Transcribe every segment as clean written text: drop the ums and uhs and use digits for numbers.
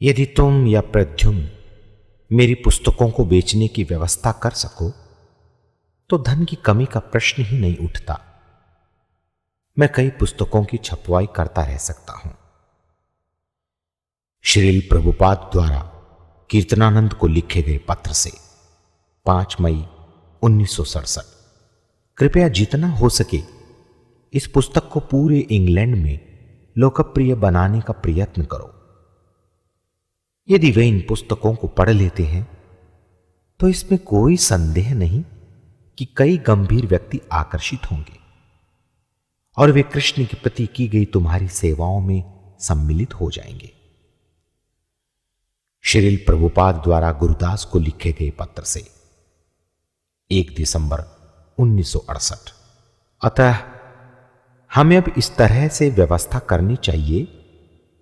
यदि तुम या प्रद्युम्न मेरी पुस्तकों को बेचने की व्यवस्था कर सको तो धन की कमी का प्रश्न ही नहीं उठता। मैं कई पुस्तकों की छपवाई करता रह सकता हूं। श्रील प्रभुपाद द्वारा कीर्तनानंद को लिखे गए पत्र से 5 मई 1967। कृपया जितना हो सके इस पुस्तक को पूरे इंग्लैंड में लोकप्रिय बनाने का प्रयत्न करो। यदि वे इन पुस्तकों को पढ़ लेते हैं तो इसमें कोई संदेह नहीं कि कई गंभीर व्यक्ति आकर्षित होंगे और वे कृष्ण के प्रति की गई तुम्हारी सेवाओं में सम्मिलित हो जाएंगे। श्रील प्रभुपाद द्वारा गुरुदास को लिखे गए पत्र से 1 दिसंबर 1968। अतः हमें अब इस तरह से व्यवस्था करनी चाहिए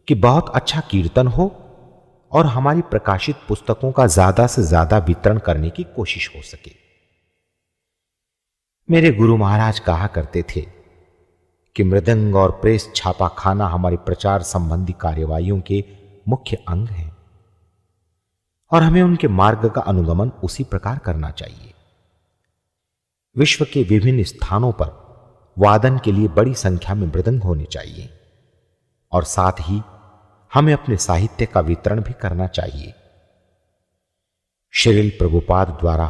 कि बहुत अच्छा कीर्तन हो और हमारी प्रकाशित पुस्तकों का ज्यादा से ज्यादा वितरण करने की कोशिश हो सके। मेरे गुरु महाराज कहा करते थे कि मृदंग और प्रेस छापा खाना हमारी प्रचार संबंधी कार्यवाहियों के मुख्य अंग हैं और हमें उनके मार्ग का अनुगमन उसी प्रकार करना चाहिए। विश्व के विभिन्न स्थानों पर वादन के लिए बड़ी संख्या में मृदंग होने चाहिए और साथ ही हमें अपने साहित्य का वितरण भी करना चाहिए। श्रील प्रभुपाद द्वारा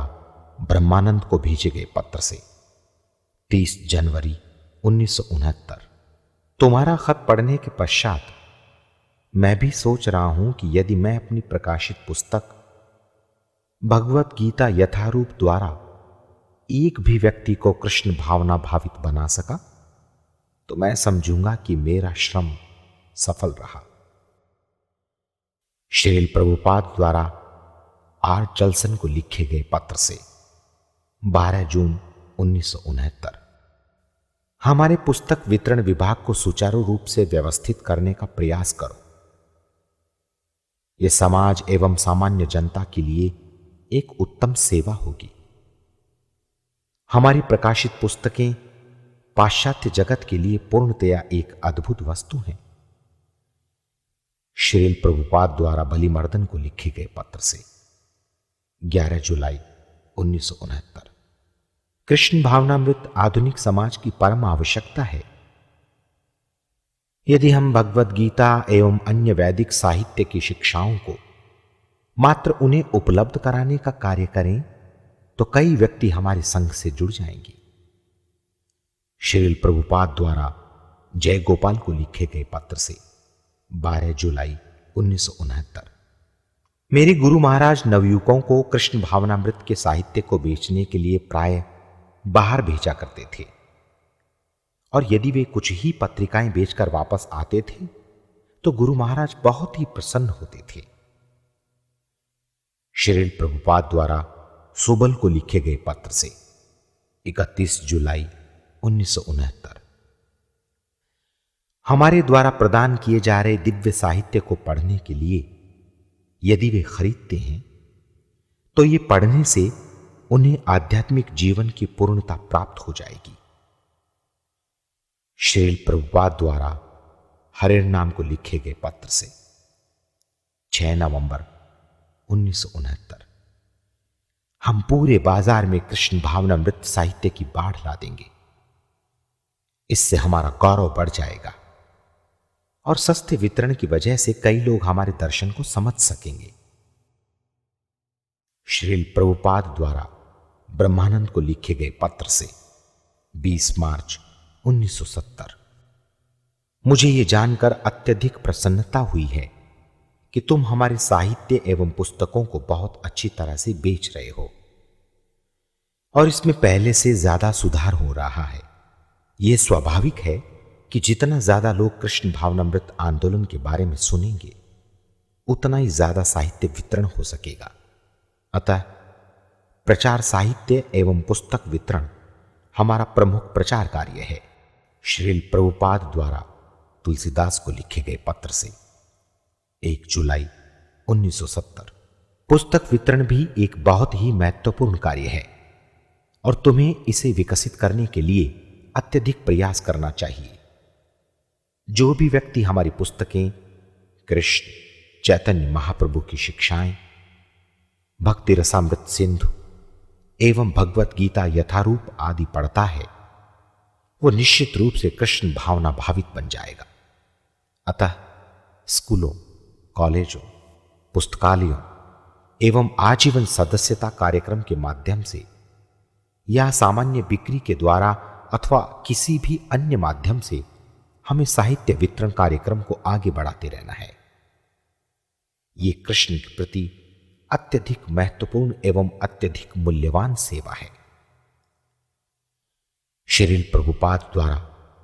ब्रह्मानंद को भेजे गए पत्र से 30 जनवरी 1969। तुम्हारा खत पढ़ने के पश्चात मैं भी सोच रहा हूं कि यदि मैं अपनी प्रकाशित पुस्तक भगवत गीता यथारूप द्वारा एक भी व्यक्ति को कृष्ण भावना भावित बना सका तो मैं समझूंगा कि मेरा श्रम सफल रहा। श्रील प्रभुपाद द्वारा आर जल्सन को लिखे गए पत्र से 12 जून 1969। हमारे पुस्तक वितरण विभाग को सुचारू रूप से व्यवस्थित करने का प्रयास करो। यह समाज एवं सामान्य जनता के लिए एक उत्तम सेवा होगी। हमारी प्रकाशित पुस्तकें पाश्चात्य जगत के लिए पूर्णतया एक अद्भुत वस्तु हैं। श्रील प्रभुपाद द्वारा बलिमर्दन को लिखे गए पत्र से 11 जुलाई 1969। कृष्ण भावनामृत आधुनिक समाज की परम आवश्यकता है। यदि हम भगवत गीता एवं अन्य वैदिक साहित्य की शिक्षाओं को मात्र उन्हें उपलब्ध कराने का कार्य करें तो कई व्यक्ति हमारे संघ से जुड़ जाएंगे। श्रील प्रभुपाद द्वारा जय गोपाल को लिखे गए पत्र से 12 जुलाई 1969। मेरे गुरु महाराज नवयुवकों को कृष्ण भावनामृत के साहित्य को बेचने के लिए प्राय बाहर भेजा करते थे और यदि वे कुछ ही पत्रिकाएं बेचकर वापस आते थे तो गुरु महाराज बहुत ही प्रसन्न होते थे। श्रील प्रभुपाद द्वारा सुबल को लिखे गए पत्र से 31 जुलाई 1969। हमारे द्वारा प्रदान किए जा रहे दिव्य साहित्य को पढ़ने के लिए यदि वे खरीदते हैं तो ये पढ़ने से उन्हें आध्यात्मिक जीवन की पूर्णता प्राप्त हो जाएगी। श्रील प्रभुपाद द्वारा हरिर नाम को लिखे गए पत्र से 6 नवंबर 1969। हम पूरे बाजार में कृष्ण भावनामृत साहित्य की बाढ़ ला देंगे। इससे हमारा गौरव बढ़ जाएगा और सस्ते वितरण की वजह से कई लोग हमारे दर्शन को समझ सकेंगे। श्रील प्रभुपाद द्वारा ब्रह्मानंद को लिखे गए पत्र से 20 मार्च 1970। मुझे यह जानकर अत्यधिक प्रसन्नता हुई है कि तुम हमारे साहित्य एवं पुस्तकों को बहुत अच्छी तरह से बेच रहे हो और इसमें पहले से ज्यादा सुधार हो रहा है। यह स्वाभाविक है कि जितना ज्यादा लोग कृष्ण भावनामृत आंदोलन के बारे में सुनेंगे उतना ही ज्यादा साहित्य वितरण हो सकेगा। अतः प्रचार साहित्य एवं पुस्तक वितरण हमारा प्रमुख प्रचार कार्य है। श्रील प्रभुपाद द्वारा तुलसीदास को लिखे गए पत्र से 1 जुलाई 1970। पुस्तक वितरण भी एक बहुत ही महत्वपूर्ण कार्य है और तुम्हें इसे विकसित करने के लिए अत्यधिक प्रयास करना चाहिए। जो भी व्यक्ति हमारी पुस्तकें कृष्ण, चैतन्य महाप्रभु की शिक्षाएं, भक्ति रसामृत सिंधु एवं भगवत गीता यथारूप आदि पढ़ता है, वो निश्चित रूप से कृष्ण भावना भावित बन जाएगा। अतः स्कूलों, कॉलेजों, पुस्तकालयों एवं आजीवन सदस्यता कार्यक्रम के माध्यम से या सामान्य बिक्री के द्वारा अथवा किसी भी अन्य माध्यम से हमें साहित्य वितरण कार्यक्रम को आगे बढ़ाते रहना है। ये कृष्ण के प्रति अत्यधिक महत्वपूर्ण एवं अत्यधिक मूल्यवान सेवा है। श्रील प्रभुपाद द्वारा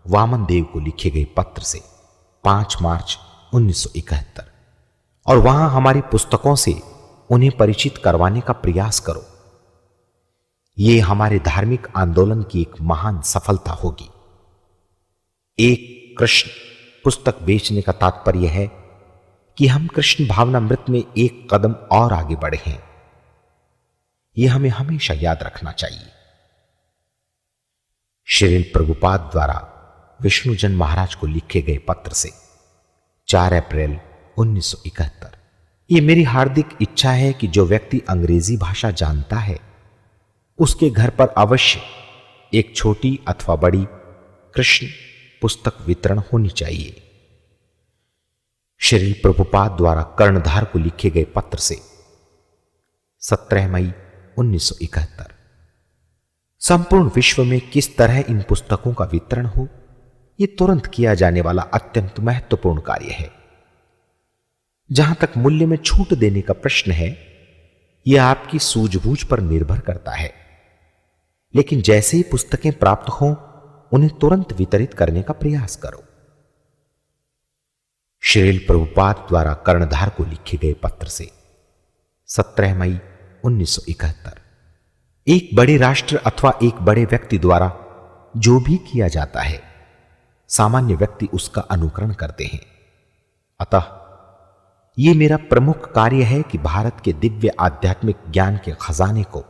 वामन देव को लिखे गए पत्र से 5 मार्च 1971 और वहां हमारी पुस्तकों से उन्हें परिचित करवाने का प्रयास करो। यह हमारे धार्मिक आंदोलन की एक महान सफलता होगी। एक कृष्ण पुस्तक बेचने का तात्पर्य है कि हम कृष्ण भावनामृत में एक कदम और आगे बढ़े हैं। यह हमें हमेशा याद रखना चाहिए। श्रील प्रभुपाद द्वारा विष्णुजन महाराज को लिखे गए पत्र से 4 अप्रैल 1971। यह मेरी हार्दिक इच्छा है कि जो व्यक्ति अंग्रेजी भाषा जानता है उसके घर पर अवश्य एक छोटी अथवा बड़ी कृष्ण पुस्तक वितरण होनी चाहिए। श्रील प्रभुपाद द्वारा कर्णधार को लिखे गए पत्र से 17 मई 1971। संपूर्ण विश्व में किस तरह इन पुस्तकों का वितरण हो, यह तुरंत किया जाने वाला अत्यंत महत्वपूर्ण कार्य है। जहां तक मूल्य में छूट देने का प्रश्न है, यह आपकी सूझबूझ पर निर्भर करता है, लेकिन जैसे ही पुस्तकें प्राप्त हों उन्हें तुरंत वितरित करने का प्रयास करो। श्रील प्रभुपाद द्वारा कर्णधार को लिखे गए पत्र से 17 मई 1971। एक बड़े राष्ट्र अथवा एक बड़े व्यक्ति द्वारा जो भी किया जाता है, सामान्य व्यक्ति उसका अनुकरण करते हैं। अतः यह मेरा प्रमुख कार्य है कि भारत के दिव्य आध्यात्मिक ज्ञान के खजाने को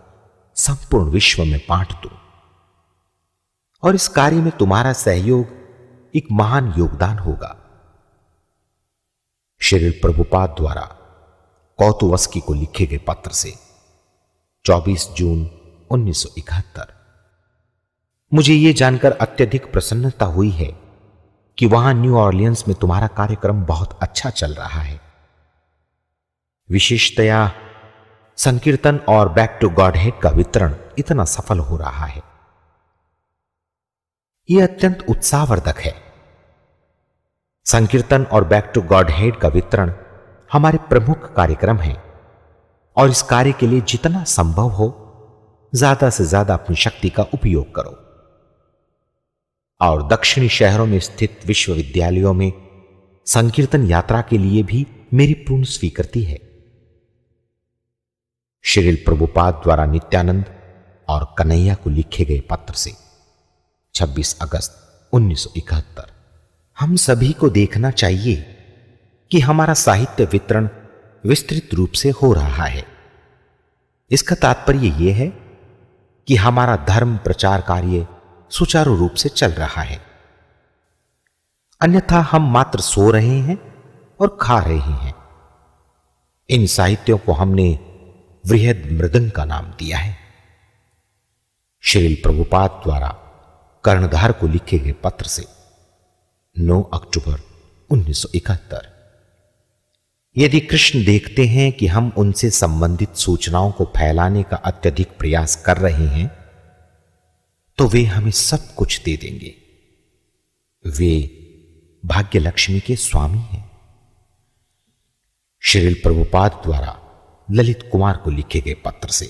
संपूर्ण विश्व में बांट दूं, और इस कार्य में तुम्हारा सहयोग एक महान योगदान होगा। श्रील प्रभुपाद द्वारा कौतुवस्की को लिखे गए पत्र से 24 जून 1971। मुझे यह जानकर अत्यधिक प्रसन्नता हुई है कि वहां न्यू ऑरलियंस में तुम्हारा कार्यक्रम बहुत अच्छा चल रहा है। विशेषतया संकीर्तन और बैक टू गॉड हेड का वितरण इतना सफल हो रहा है। यह अत्यंत उत्साहवर्धक है। संकीर्तन और बैक टू गॉड हेड का वितरण हमारे प्रमुख कार्यक्रम हैं, और इस कार्य के लिए जितना संभव हो ज्यादा से ज्यादा अपनी शक्ति का उपयोग करो। और दक्षिणी शहरों में स्थित विश्वविद्यालयों में संकीर्तन यात्रा के लिए भी मेरी पूर्ण स्वीकृति है। श्रील प्रभुपाद द्वारा नित्यानंद और कन्हैया को लिखे गए पत्र से 26 अगस्त 1971। हम सभी को देखना चाहिए कि हमारा साहित्य वितरण विस्तृत रूप से हो रहा है। इसका तात्पर्य यह है कि हमारा धर्म प्रचार कार्य सुचारू रूप से चल रहा है। अन्यथा हम मात्र सो रहे हैं और खा रहे हैं। इन साहित्यों को हमने वृहद मृदंग का नाम दिया है। श्रील प्रभुपाद द्वारा कर्णधार को लिखे गए पत्र से 9 अक्टूबर 1971। यदि कृष्ण देखते हैं कि हम उनसे संबंधित सूचनाओं को फैलाने का अत्यधिक प्रयास कर रहे हैं, तो वे हमें सब कुछ दे देंगे। वे भाग्य लक्ष्मी के स्वामी हैं। श्रील प्रभुपाद द्वारा ललित कुमार को लिखे गए पत्र से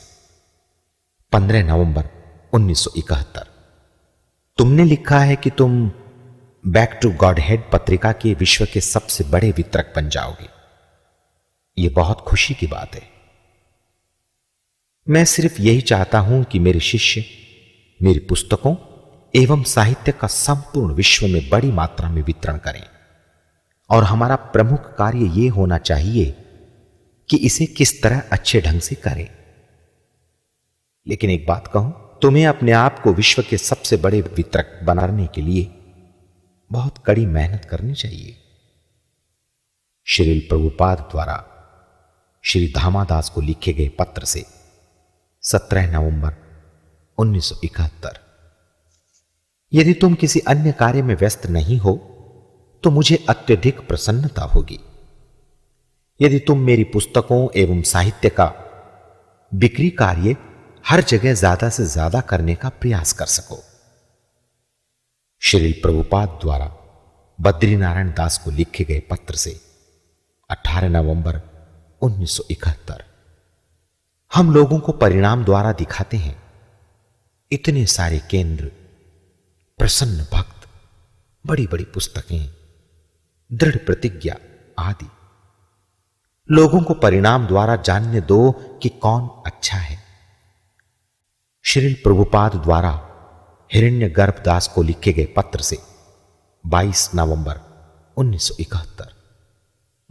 15 नवंबर 1971। तुमने लिखा है कि तुम बैक टू गॉड हेड पत्रिका के विश्व के सबसे बड़े वितरक बन जाओगे। यह बहुत खुशी की बात है। मैं सिर्फ यही चाहता हूं कि मेरे शिष्य मेरी पुस्तकों एवं साहित्य का संपूर्ण विश्व में बड़ी मात्रा में वितरण करें, और हमारा प्रमुख कार्य यह होना चाहिए कि इसे किस तरह अच्छे ढंग से करें। लेकिन एक बात कहूं, तुम्हें अपने आप को विश्व के सबसे बड़े वितरक बनाने के लिए बहुत कड़ी मेहनत करनी चाहिए। श्रील प्रभुपाद द्वारा श्री धामादास को लिखे गए पत्र से 17 नवंबर 1971। यदि तुम किसी अन्य कार्य में व्यस्त नहीं हो तो मुझे अत्यधिक प्रसन्नता होगी। यदि तुम मेरी पुस्तकों एवं साहित्य का बिक्री कार्य हर जगह ज्यादा से ज्यादा करने का प्रयास कर सको। श्री प्रभुपाद द्वारा बद्रीनारायण दास को लिखे गए पत्र से 18 नवंबर 1971। हम लोगों को परिणाम द्वारा दिखाते हैं। इतने सारे केंद्र, प्रसन्न भक्त, बड़ी बड़ी पुस्तकें, दृढ़ प्रतिज्ञा आदि। लोगों को परिणाम द्वारा जानने दो कि कौन अच्छा है। श्रील प्रभुपाद द्वारा हिरण्यगर्भ दास को लिखे गए पत्र से 22 नवंबर 1971।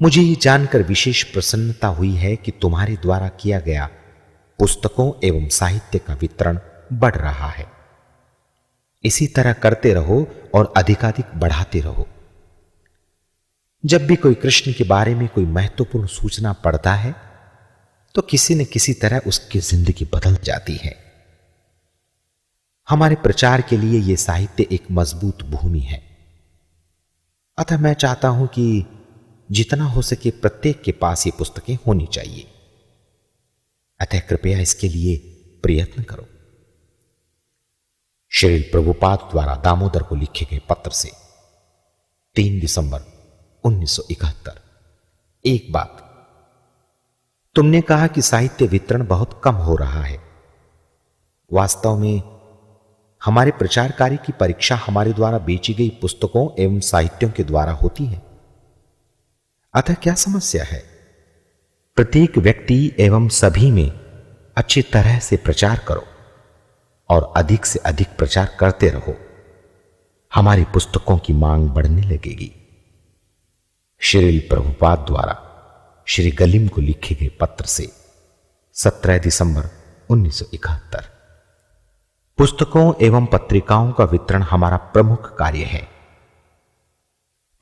मुझे ये जानकर विशेष प्रसन्नता हुई है कि तुम्हारे द्वारा किया गया पुस्तकों एवं साहित्य का वितरण बढ़ रहा है। इसी तरह करते रहो और अधिकाधिक बढ़ाते रहो। जब भी कोई कृष्ण के बारे में कोई महत्वपूर्ण सूचना पढ़ता है तो किसी न किसी तरह उसकी जिंदगी बदल जाती है। हमारे प्रचार के लिए यह साहित्य एक मजबूत भूमि है। अतः मैं चाहता हूं कि जितना हो सके प्रत्येक के पास ये पुस्तकें होनी चाहिए। अतः कृपया इसके लिए प्रयत्न करो। श्रील प्रभुपाद द्वारा दामोदर को लिखे गए पत्र से 3 दिसंबर 1971। एक बात, तुमने कहा कि साहित्य वितरण बहुत कम हो रहा है। वास्तव में हमारे प्रचार कार्य की परीक्षा हमारे द्वारा बेची गई पुस्तकों एवं साहित्यों के द्वारा होती है। अतः क्या समस्या है? प्रत्येक व्यक्ति एवं सभी में अच्छी तरह से प्रचार करो और अधिक से अधिक प्रचार करते रहो। हमारी पुस्तकों की मांग बढ़ने लगेगी। श्रील प्रभुपाद द्वारा श्री गलिम को लिखे गए पत्र से 17 दिसंबर 1971। पुस्तकों एवं पत्रिकाओं का वितरण हमारा प्रमुख कार्य है।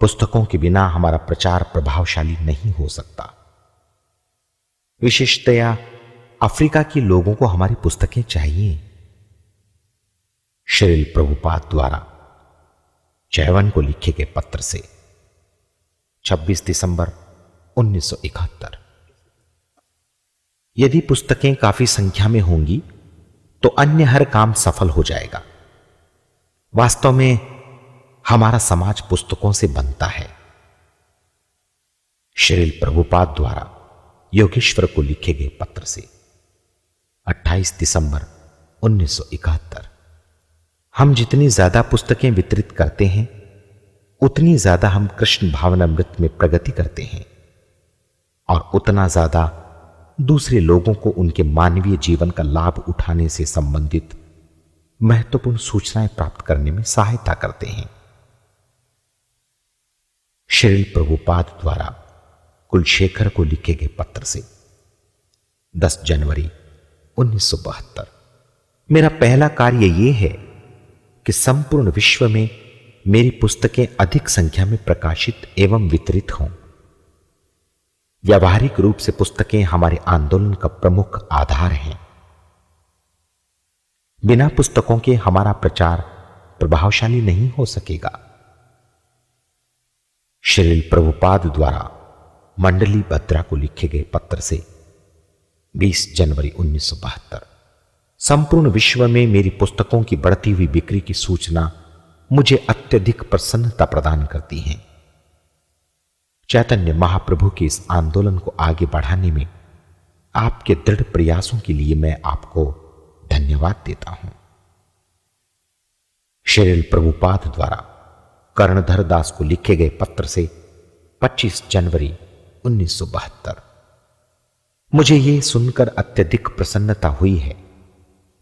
पुस्तकों के बिना हमारा प्रचार प्रभावशाली नहीं हो सकता। विशेषतया अफ्रीका के लोगों को हमारी पुस्तकें चाहिए। श्रील प्रभुपाद द्वारा चैवन को लिखे गए पत्र से 26 दिसंबर 1971। यदि पुस्तकें काफी संख्या में होंगी तो अन्य हर काम सफल हो जाएगा। वास्तव में हमारा समाज पुस्तकों से बनता है। श्रील प्रभुपाद द्वारा योगेश्वर को लिखे गए पत्र से 28 दिसंबर 1971। हम जितनी ज्यादा पुस्तकें वितरित करते हैं उतनी ज्यादा हम कृष्ण भावनामृत में प्रगति करते हैं और उतना ज्यादा दूसरे लोगों को उनके मानवीय जीवन का लाभ उठाने से संबंधित महत्वपूर्ण सूचनाएं प्राप्त करने में सहायता करते हैं। श्रील प्रभुपाद द्वारा कुलशेखर को लिखे गए पत्र से 10 जनवरी 1972। मेरा पहला कार्य यह है कि संपूर्ण विश्व में मेरी पुस्तकें अधिक संख्या में प्रकाशित एवं वितरित हों। व्यावहारिक रूप से पुस्तकें हमारे आंदोलन का प्रमुख आधार हैं। बिना पुस्तकों के हमारा प्रचार प्रभावशाली नहीं हो सकेगा। श्रील प्रभुपाद द्वारा मंडली भद्रा को लिखे गए पत्र से 20 जनवरी 1972। संपूर्ण विश्व में मेरी पुस्तकों की बढ़ती हुई बिक्री की सूचना मुझे अत्यधिक प्रसन्नता प्रदान करती है। चैतन्य महाप्रभु के इस आंदोलन को आगे बढ़ाने में आपके दृढ़ प्रयासों के लिए मैं आपको धन्यवाद देता हूं। श्रील प्रभुपाद द्वारा कर्णधर दास को लिखे गए पत्र से 25 जनवरी 1972। मुझे यह सुनकर अत्यधिक प्रसन्नता हुई है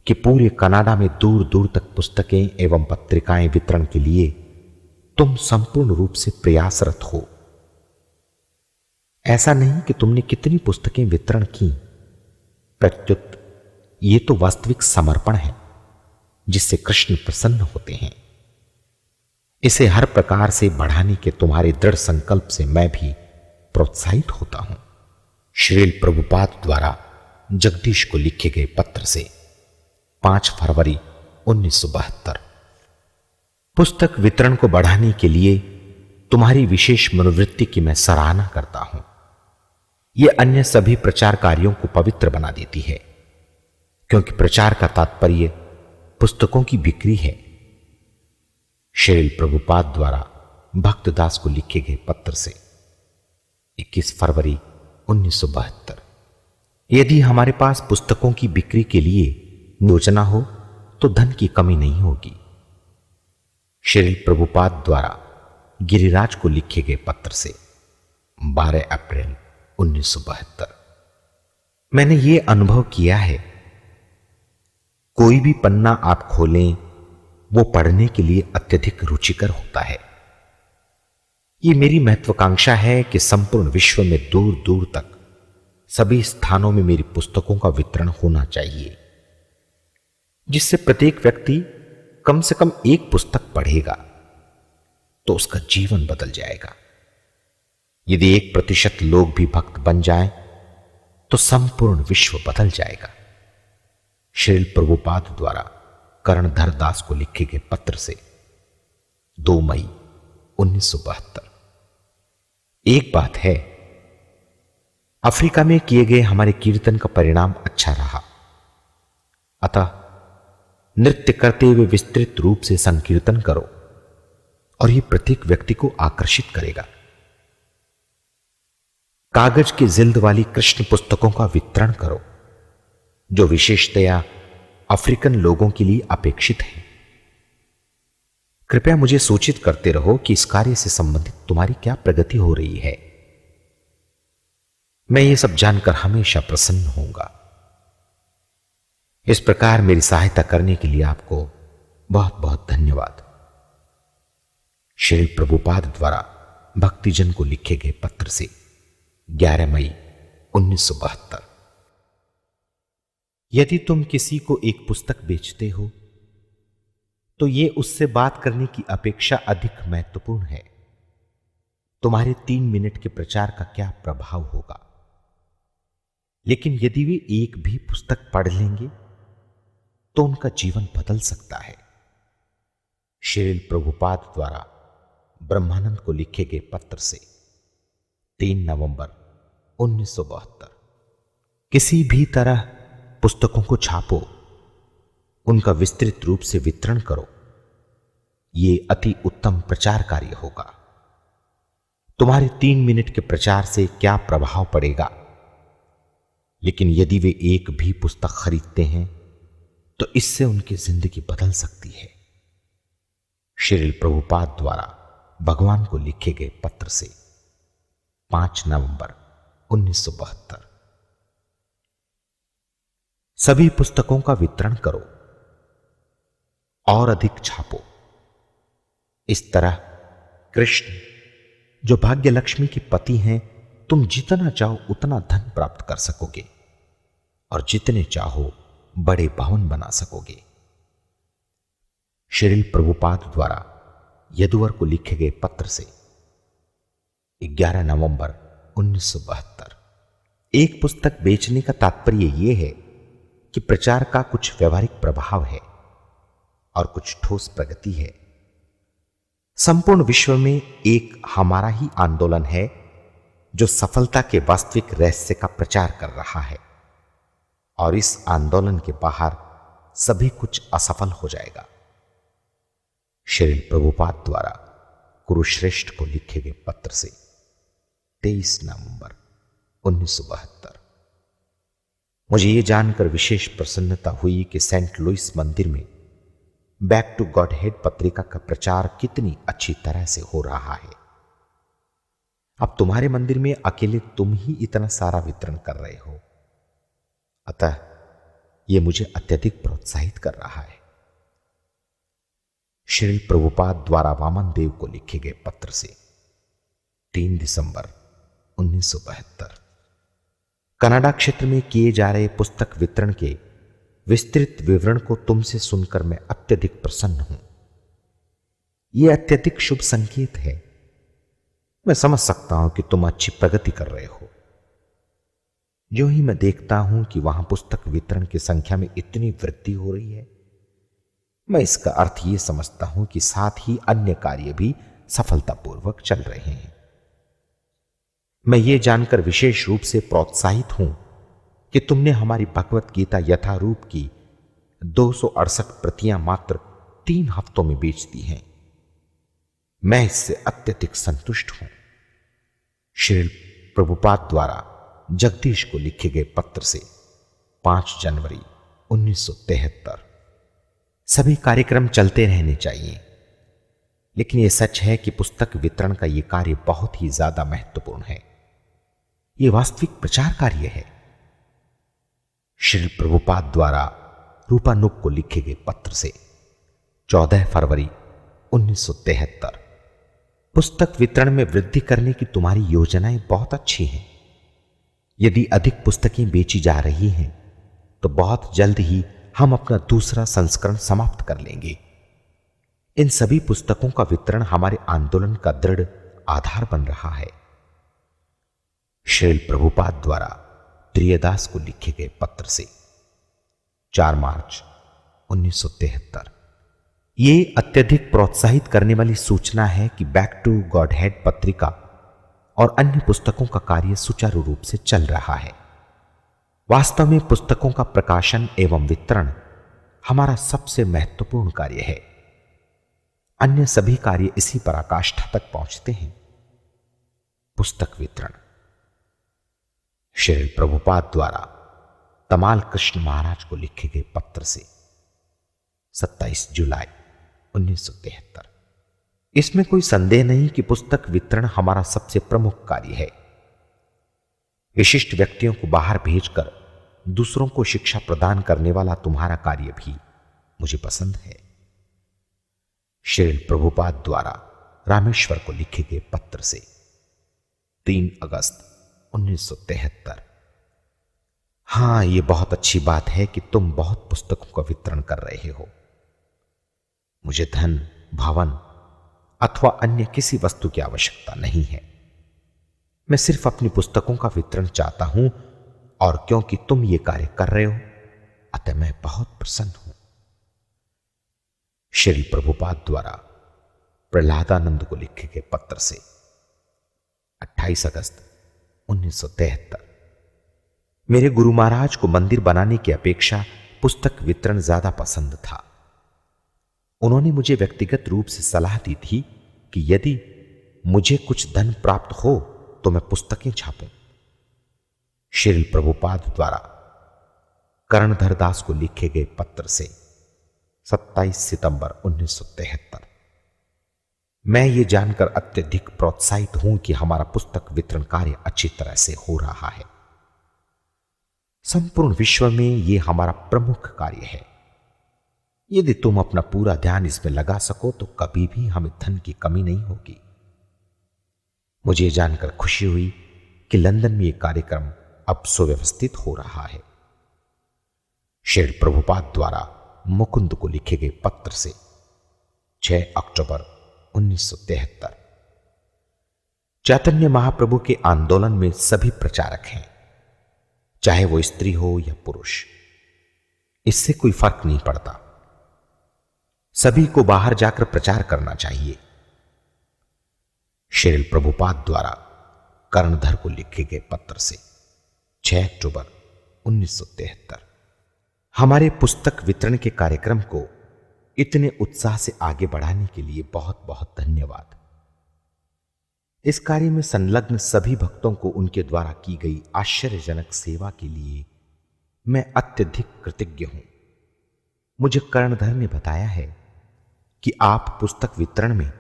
कि पूरे कनाडा में दूर दूर तक पुस्तकें एवं पत्रिकाएं वितरण के लिए तुम संपूर्ण रूप से प्रयासरत हो। ऐसा नहीं कि तुमने कितनी पुस्तकें वितरण की, प्रत्युत ये तो वास्तविक समर्पण है जिससे कृष्ण प्रसन्न होते हैं। इसे हर प्रकार से बढ़ाने के तुम्हारे दृढ़ संकल्प से मैं भी प्रोत्साहित होता हूं। श्रील प्रभुपाद द्वारा जगदीश को लिखे गए पत्र से 5 फरवरी 1972। पुस्तक वितरण को बढ़ाने के लिए तुम्हारी विशेष मनोवृत्ति की मैं सराहना करता हूं। यह अन्य सभी प्रचार कार्यों को पवित्र बना देती है, क्योंकि प्रचार का तात्पर्य पुस्तकों की बिक्री है। श्रील प्रभुपाद द्वारा भक्तदास को लिखे गए पत्र से 21 फरवरी 1972। यदि हमारे पास पुस्तकों की बिक्री के लिए योजना हो तो धन की कमी नहीं होगी। श्रील प्रभुपाद द्वारा गिरिराज को लिखे गए पत्र से 12 अप्रैल 1972। मैंने यह अनुभव किया है, कोई भी पन्ना आप खोलें वो पढ़ने के लिए अत्यधिक रुचिकर होता है। यह मेरी महत्वाकांक्षा है कि संपूर्ण विश्व में दूर दूर तक सभी स्थानों में मेरी पुस्तकों का वितरण होना चाहिए, जिससे प्रत्येक व्यक्ति कम से कम एक पुस्तक पढ़ेगा तो उसका जीवन बदल जाएगा। यदि 1% लोग भी भक्त बन जाएं तो संपूर्ण विश्व बदल जाएगा। श्रील प्रभुपाद द्वारा कर्णधर दास को लिखे गए पत्र से 2 मई 1972। एक बात है, अफ्रीका में किए गए हमारे कीर्तन का परिणाम अच्छा रहा, अतः नृत्य करते हुए विस्तृत रूप से संकीर्तन करो और यह प्रत्येक व्यक्ति को आकर्षित करेगा। कागज की जिल्द वाली कृष्ण पुस्तकों का वितरण करो, जो विशेषतया अफ्रीकन लोगों के लिए अपेक्षित है। कृपया मुझे सूचित करते रहो कि इस कार्य से संबंधित तुम्हारी क्या प्रगति हो रही है। मैं ये सब जानकर हमेशा प्रसन्न होऊंगा। इस प्रकार मेरी सहायता करने के लिए आपको बहुत बहुत धन्यवाद। श्री प्रभुपाद द्वारा भक्तिजन को लिखे गए पत्र से 11 मई 1972। यदि तुम किसी को एक पुस्तक बेचते हो तो यह उससे बात करने की अपेक्षा अधिक महत्वपूर्ण है। तुम्हारे 3 मिनट के प्रचार का क्या प्रभाव होगा। लेकिन यदि वे एक भी पुस्तक पढ़ लेंगे तो उनका जीवन बदल सकता है। श्रील प्रभुपाद द्वारा ब्रह्मानंद को लिखे गए पत्र से 3 नवंबर 1972। किसी भी तरह पुस्तकों को छापो, उनका विस्तृत रूप से वितरण करो। यह अति उत्तम प्रचार कार्य होगा। तुम्हारे 3 मिनट के प्रचार से क्या प्रभाव पड़ेगा, लेकिन यदि वे एक भी पुस्तक खरीदते हैं तो इससे उनकी जिंदगी बदल सकती है। श्रील प्रभुपाद द्वारा भगवान को लिखे गए पत्र से 5 नवंबर 1972। सभी पुस्तकों का वितरण करो और अधिक छापो। इस तरह कृष्ण, जो भाग्य लक्ष्मी के पति हैं, तुम जितना चाहो उतना धन प्राप्त कर सकोगे और जितने चाहो बड़े भवन बना सकोगे। श्रील प्रभुपाद द्वारा यदुवर को लिखे गए पत्र से 11 नवंबर 1972। एक पुस्तक बेचने का तात्पर्य यह है कि प्रचार का कुछ व्यवहारिक प्रभाव है और कुछ ठोस प्रगति है। संपूर्ण विश्व में एक हमारा ही आंदोलन है जो सफलता के वास्तविक रहस्य का प्रचार कर रहा है, और इस आंदोलन के बाहर सभी कुछ असफल हो जाएगा। श्रील प्रभुपाद द्वारा कुरुश्रेष्ठ को लिखे गए पत्र से 23 नवंबर 1972। मुझे यह जानकर विशेष प्रसन्नता हुई कि सेंट लुइस मंदिर में बैक टू गॉड हेड पत्रिका का प्रचार कितनी अच्छी तरह से हो रहा है। अब तुम्हारे मंदिर में अकेले तुम ही इतना सारा वितरण कर रहे हो, अतः यह मुझे अत्यधिक प्रोत्साहित कर रहा है। श्री प्रभुपाद द्वारा वामन देव को लिखे गए पत्र से 3 दिसंबर 1972। कनाडा क्षेत्र में किए जा रहे पुस्तक वितरण के विस्तृत विवरण को तुमसे सुनकर मैं अत्यधिक प्रसन्न हूं। यह अत्यधिक शुभ संकेत है। मैं समझ सकता हूं कि तुम अच्छी प्रगति कर रहे हो। जो ही मैं देखता हूं कि वहां पुस्तक वितरण की संख्या में इतनी वृद्धि हो रही है, मैं इसका अर्थ यह समझता हूं कि साथ ही अन्य कार्य भी सफलतापूर्वक चल रहे हैं। मैं ये जानकर विशेष रूप से प्रोत्साहित हूं कि तुमने हमारी भगवत गीता यथारूप की 268 प्रतियां मात्र 3 हफ्तों में बेच दी हैं। मैं इससे अत्यधिक संतुष्ट हूं। श्रील प्रभुपाद द्वारा जगदीश को लिखे गए पत्र से 5 जनवरी 1973। सभी कार्यक्रम चलते रहने चाहिए, लेकिन यह सच है कि पुस्तक वितरण का यह कार्य बहुत ही ज्यादा महत्वपूर्ण है। यह वास्तविक प्रचार कार्य है। श्री प्रभुपाद द्वारा रूपानुग को लिखे गए पत्र से 14 फरवरी 1973। पुस्तक वितरण में वृद्धि करने की तुम्हारी योजनाएं बहुत अच्छी हैं। यदि अधिक पुस्तकें बेची जा रही हैं तो बहुत जल्द ही हम अपना दूसरा संस्करण समाप्त कर लेंगे। इन सभी पुस्तकों का वितरण हमारे आंदोलन का दृढ़ आधार बन रहा है। श्रील प्रभुपाद द्वारा त्रियदास को लिखे गए पत्र से 4 मार्च 1973। ये अत्यधिक प्रोत्साहित करने वाली सूचना है कि बैक टू गॉड हेड पत्रिका और अन्य पुस्तकों का कार्य सुचारू रूप से चल रहा है। वास्तव में पुस्तकों का प्रकाशन एवं वितरण हमारा सबसे महत्वपूर्ण कार्य है। अन्य सभी कार्य इसी पराकाष्ठा तक पहुंचते हैं। पुस्तक वितरण। श्री प्रभुपाद द्वारा तमाल कृष्ण महाराज को लिखे गए पत्र से 27 जुलाई 1973। इसमें कोई संदेह नहीं कि पुस्तक वितरण हमारा सबसे प्रमुख कार्य है। विशिष्ट व्यक्तियों को बाहर भेजकर दूसरों को शिक्षा प्रदान करने वाला तुम्हारा कार्य भी मुझे पसंद है। श्री प्रभुपाद द्वारा रामेश्वर को लिखे गए पत्र से 3 अगस्त 1973। हां, यह बहुत अच्छी बात है कि तुम बहुत पुस्तकों का वितरण कर रहे हो। मुझे धन, भवन अथवा अन्य किसी वस्तु की आवश्यकता नहीं है। मैं सिर्फ अपनी पुस्तकों का वितरण चाहता हूं, और क्योंकि तुम ये कार्य कर रहे हो, अतः मैं बहुत प्रसन्न हूं। श्री प्रभुपाद द्वारा प्रहलादानंद को लिखे गए पत्र से 28 अगस्त 1973। मेरे गुरु महाराज को मंदिर बनाने की अपेक्षा पुस्तक वितरण ज्यादा पसंद था। उन्होंने मुझे व्यक्तिगत रूप से सलाह दी थी कि यदि मुझे कुछ धन प्राप्त हो तो मैं पुस्तकें छापूं। श्री प्रभुपाद द्वारा कर्णधर दास को लिखे गए पत्र से 27 सितंबर 1973। मैं ये जानकर अत्यधिक प्रोत्साहित हूं कि हमारा पुस्तक वितरण कार्य अच्छी तरह से हो रहा है। संपूर्ण विश्व में यह हमारा प्रमुख कार्य है। यदि तुम अपना पूरा ध्यान इसमें लगा सको तो कभी भी हमें धन की कमी नहीं होगी। मुझे जानकर खुशी हुई कि लंदन में यह कार्यक्रम अब सुव्यवस्थित हो रहा है। श्री प्रभुपाद द्वारा मुकुंद को लिखे गए पत्र से 6 अक्टूबर 1973। चैतन्य महाप्रभु के आंदोलन में सभी प्रचारक हैं, चाहे वो स्त्री हो या पुरुष, इससे कोई फर्क नहीं पड़ता। सभी को बाहर जाकर प्रचार करना चाहिए। श्री प्रभुपाद द्वारा कर्णधर को लिखे गए पत्र से 6 अक्टूबर 1973। हमारे पुस्तक वितरण के कार्यक्रम को इतने उत्साह से आगे बढ़ाने के लिए बहुत बहुत धन्यवाद। इस कार्य में संलग्न सभी भक्तों को उनके द्वारा की गई आश्चर्यजनक सेवा के लिए मैं अत्यधिक कृतज्ञ हूं। मुझे कर्णधर ने बताया है कि आप पुस्तक वितरण में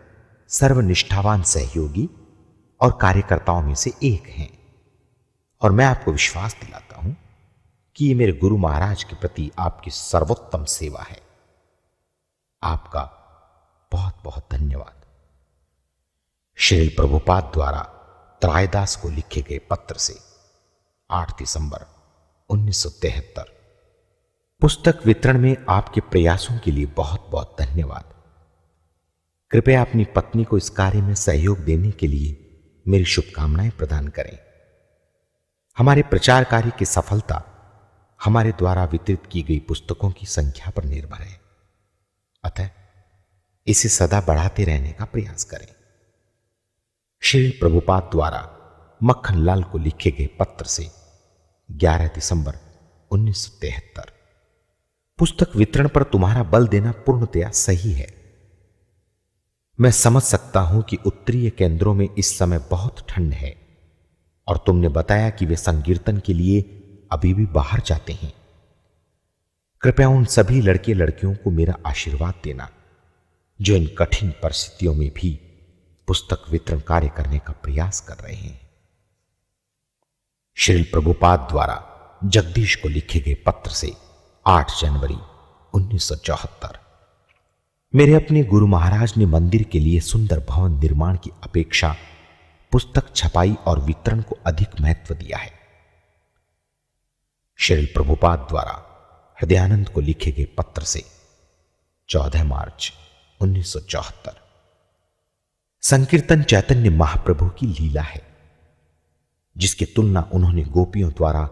सर्वनिष्ठावान सहयोगी और कार्यकर्ताओं में से एक हैं, और मैं आपको विश्वास दिलाता हूं कि ये मेरे गुरु महाराज के प्रति आपकी सर्वोत्तम सेवा है। आपका बहुत बहुत धन्यवाद। श्री प्रभुपाद द्वारा त्रायदास को लिखे गए पत्र से 8 दिसंबर 1973। पुस्तक वितरण में आपके प्रयासों के लिए बहुत बहुत धन्यवाद। कृपया अपनी पत्नी को इस कार्य में सहयोग देने के लिए मेरी शुभकामनाएं प्रदान करें। हमारे प्रचार कार्य की सफलता हमारे द्वारा वितरित की गई पुस्तकों की संख्या पर निर्भर है, अतः इसे सदा बढ़ाते रहने का प्रयास करें। श्री प्रभुपाद द्वारा मक्खनलाल को लिखे गए पत्र से 11 दिसंबर 1973। पुस्तक वितरण पर तुम्हारा बल देना पूर्णतया सही है। मैं समझ सकता हूं कि उत्तरीय केंद्रों में इस समय बहुत ठंड है और तुमने बताया कि वे संकीर्तन के लिए अभी भी बाहर जाते हैं। कृपया उन सभी लड़के लड़कियों को मेरा आशीर्वाद देना जो इन कठिन परिस्थितियों में भी पुस्तक वितरण कार्य करने का प्रयास कर रहे हैं। श्री प्रभुपाद द्वारा जगदीश को लिखे गए पत्र से 8 जनवरी 1974। मेरे अपने गुरु महाराज ने मंदिर के लिए सुंदर भवन निर्माण की अपेक्षा पुस्तक छपाई और वितरण को अधिक महत्व दिया है। श्री प्रभुपाद द्वारा हृदयानंद को लिखे गए पत्र से 14 मार्च 1974। संकीर्तन चैतन्य महाप्रभु की लीला है, जिसकी तुलना उन्होंने गोपियों द्वारा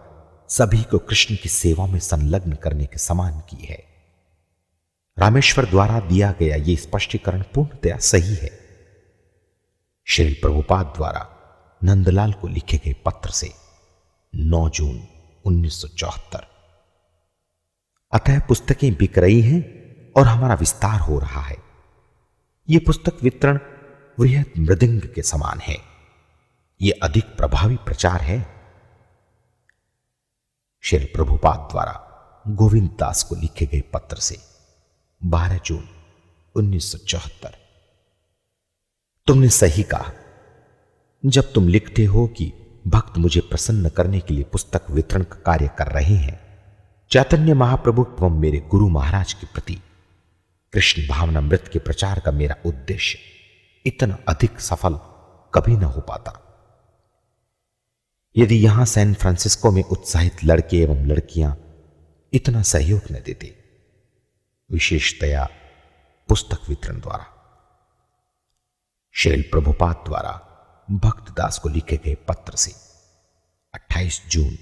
सभी को कृष्ण की सेवा में संलग्न करने के समान की है। रामेश्वर द्वारा दिया गया यह स्पष्टीकरण पूर्णतया सही है। श्री प्रभुपाद द्वारा नंदलाल को लिखे गए पत्र से 9 जून 1974। अतः पुस्तकें बिक रही हैं और हमारा विस्तार हो रहा है। यह पुस्तक वितरण वृहत मृदंग के समान है। यह अधिक प्रभावी प्रचार है। श्री प्रभुपाद द्वारा गोविंद दास को लिखे गए पत्र से 12 जून 1974। तुमने सही कहा जब तुम लिखते हो कि भक्त मुझे प्रसन्न करने के लिए पुस्तक वितरण का कार्य कर रहे हैं। चैतन्य महाप्रभु एवं मेरे गुरु महाराज के प्रति कृष्ण भावनामृत के प्रचार का मेरा उद्देश्य इतना अधिक सफल कभी न हो पाता यदि यहां सैन फ्रांसिस्को में उत्साहित लड़के एवं लड़कियां इतना सहयोग न देते, विशेषतया पुस्तक वितरण द्वारा। श्री प्रभुपाद द्वारा भक्तदास को लिखे गए पत्र से 28 जून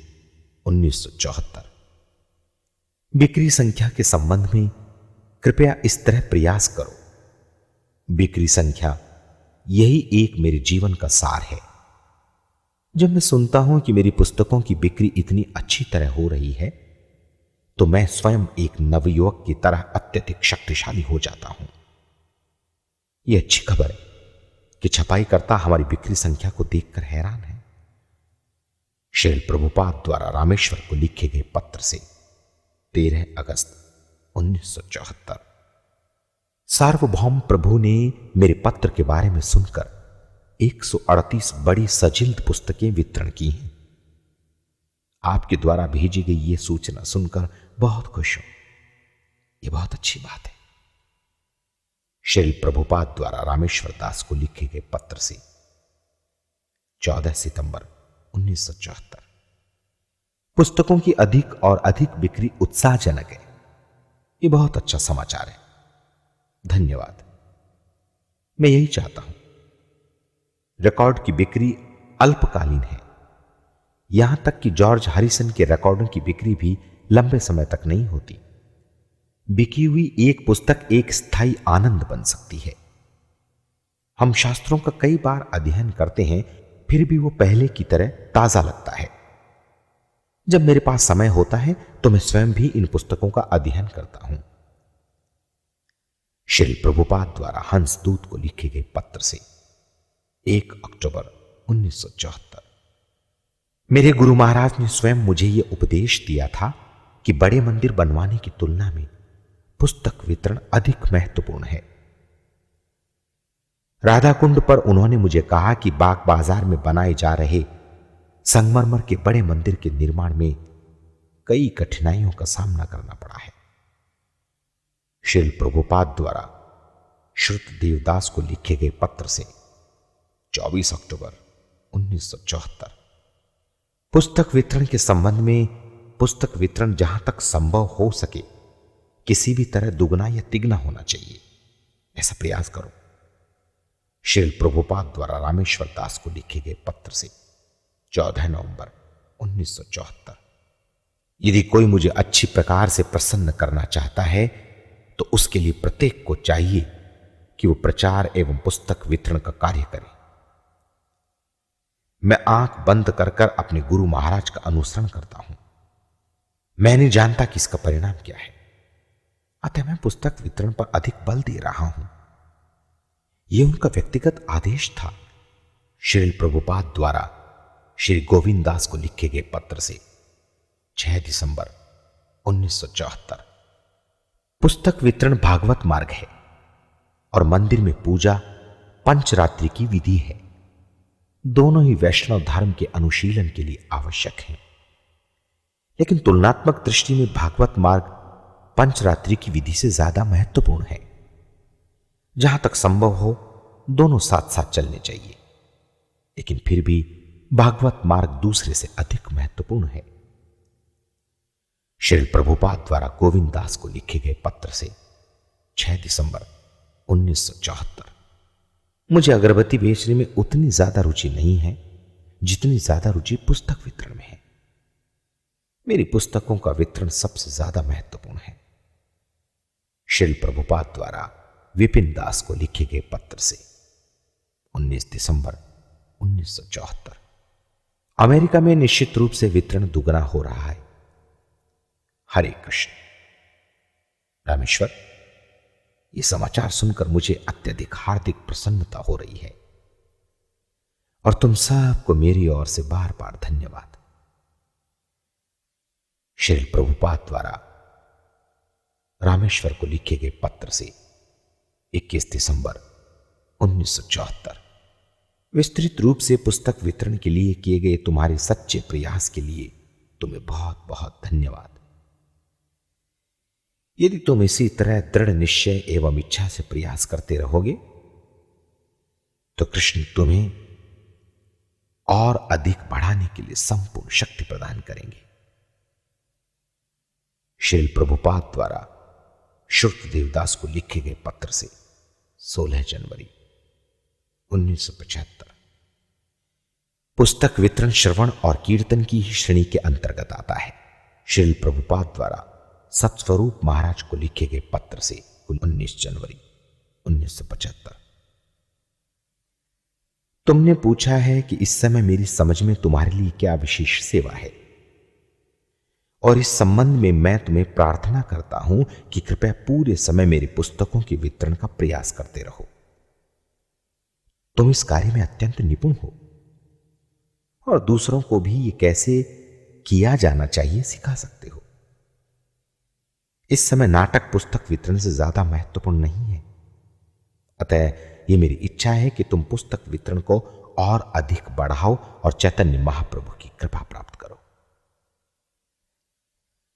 1974। बिक्री संख्या के संबंध में कृपया इस तरह प्रयास करो। बिक्री संख्या यही एक मेरे जीवन का सार है। जब मैं सुनता हूं कि मेरी पुस्तकों की बिक्री इतनी अच्छी तरह हो रही है, तो मैं स्वयं एक नवयुवक की तरह अत्यधिक शक्तिशाली हो जाता हूं। यह अच्छी खबर है कि छपाईकर्ता हमारी बिक्री संख्या को देखकर हैरान है। श्री प्रभुपाद द्वारा रामेश्वर को लिखे गए पत्र से 13 अगस्त 1974। सार्वभौम प्रभु ने मेरे पत्र के बारे में सुनकर 138 बड़ी सजिल्द पुस्तकें वितरण की हैं। आपके द्वारा भेजी गई यह सूचना सुनकर बहुत खुश हूं। यह बहुत अच्छी बात है। श्री प्रभुपाद द्वारा रामेश्वर दास को लिखे गए पत्र से 14 सितंबर 1974। पुस्तकों की अधिक और अधिक बिक्री उत्साहजनक है। यह बहुत अच्छा समाचार है। धन्यवाद। मैं यही चाहता हूं। रिकॉर्ड की बिक्री अल्पकालीन है। यहां तक कि जॉर्ज हैरिसन के रिकॉर्डों की बिक्री भी लंबे समय तक नहीं होती। बिकी हुई एक पुस्तक एक स्थायी आनंद बन सकती है। हम शास्त्रों का कई बार अध्ययन करते हैं, फिर भी वो पहले की तरह ताजा लगता है। जब मेरे पास समय होता है तो मैं स्वयं भी इन पुस्तकों का अध्ययन करता हूं। श्री प्रभुपाद द्वारा हंसदूत को लिखे गए पत्र से 1 अक्टूबर 1974। मेरे गुरु महाराज ने स्वयं मुझे यह उपदेश दिया था कि बड़े मंदिर बनवाने की तुलना में पुस्तक वितरण अधिक महत्वपूर्ण है। राधा कुंड पर उन्होंने मुझे कहा कि बाग बाजार में बनाए जा रहे संगमरमर के बड़े मंदिर के निर्माण में कई कठिनाइयों का सामना करना पड़ा है। श्री प्रभुपाद द्वारा श्रुत देवदास को लिखे गए पत्र से 24 अक्टूबर 1974। पुस्तक वितरण के संबंध में पुस्तक वितरण जहां तक संभव हो सके किसी भी तरह दुगना या तिगना होना चाहिए। ऐसा प्रयास करो। श्रील प्रभुपाद द्वारा रामेश्वर दास को लिखे गए पत्र से 14 नवंबर 1974। यदि कोई मुझे अच्छी प्रकार से प्रसन्न करना चाहता है तो उसके लिए प्रत्येक को चाहिए कि वो प्रचार एवं पुस्तक वितरण का कार्य करे। मैं आंख बंद कर कर अपने गुरु महाराज का अनुसरण करता हूं। मैं नहीं जानता कि इसका परिणाम क्या है, अतः मैं पुस्तक वितरण पर अधिक बल दे रहा हूं। यह उनका व्यक्तिगत आदेश था। श्रील प्रभुपाद द्वारा श्री गोविंद दास को लिखे गए पत्र से 6 दिसंबर 1974। पुस्तक वितरण भागवत मार्ग है और मंदिर में पूजा पंचरात्रि की विधि है। दोनों ही वैष्णव धर्म के अनुशीलन के लिए आवश्यक हैं, लेकिन तुलनात्मक दृष्टि में भागवत मार्ग पंचरात्रि की विधि से ज्यादा महत्वपूर्ण है। जहां तक संभव हो दोनों साथ साथ चलने चाहिए, लेकिन फिर भी भागवत मार्ग दूसरे से अधिक महत्वपूर्ण है। श्री प्रभुपाद द्वारा गोविंद दास को लिखे गए पत्र से 6 दिसंबर 1974। मुझे अगरबत्ती बेचने में उतनी ज्यादा रुचि नहीं है जितनी ज्यादा रुचि पुस्तक वितरण में है। मेरी पुस्तकों का वितरण सबसे ज्यादा महत्वपूर्ण है। श्री प्रभुपाद द्वारा विपिन दास को लिखे गए पत्र से 19 दिसंबर 1974। अमेरिका में निश्चित रूप से वितरण दुगना हो रहा है। हरे कृष्ण। रामेश्वर, ये समाचार सुनकर मुझे अत्यधिक हार्दिक प्रसन्नता हो रही है और तुम सबको मेरी ओर से बार बार धन्यवाद। श्री प्रभुपाद द्वारा रामेश्वर को लिखे गए पत्र से 21 दिसंबर 1974। विस्तृत रूप से पुस्तक वितरण के लिए किए गए तुम्हारे सच्चे प्रयास के लिए तुम्हें बहुत बहुत धन्यवाद। यदि तुम इसी तरह दृढ़ निश्चय एवं इच्छा से प्रयास करते रहोगे तो कृष्ण तुम्हें और अधिक बढ़ाने के लिए संपूर्ण शक्ति प्रदान करेंगे। श्रील प्रभुपाद द्वारा श्रुत देवदास को लिखे गए पत्र से 16 जनवरी 1975। पुस्तक वितरण श्रवण और कीर्तन की ही श्रेणी के अंतर्गत आता है। श्रील प्रभुपाद द्वारा सत्स्वरूप महाराज को लिखे गए पत्र से 19 जनवरी 1975। तुमने पूछा है कि इस समय मेरी समझ में तुम्हारे लिए क्या विशेष सेवा है, और इस संबंध में मैं तुम्हें प्रार्थना करता हूं कि कृपया पूरे समय मेरी पुस्तकों के वितरण का प्रयास करते रहो। तुम इस कार्य में अत्यंत निपुण हो और दूसरों को भी ये कैसे किया जाना चाहिए सिखा सकते हो। इस समय नाटक पुस्तक वितरण से ज्यादा महत्वपूर्ण नहीं है, अतः यह मेरी इच्छा है कि तुम पुस्तक वितरण को और अधिक बढ़ाओ और चैतन्य महाप्रभु की कृपा प्राप्त करो।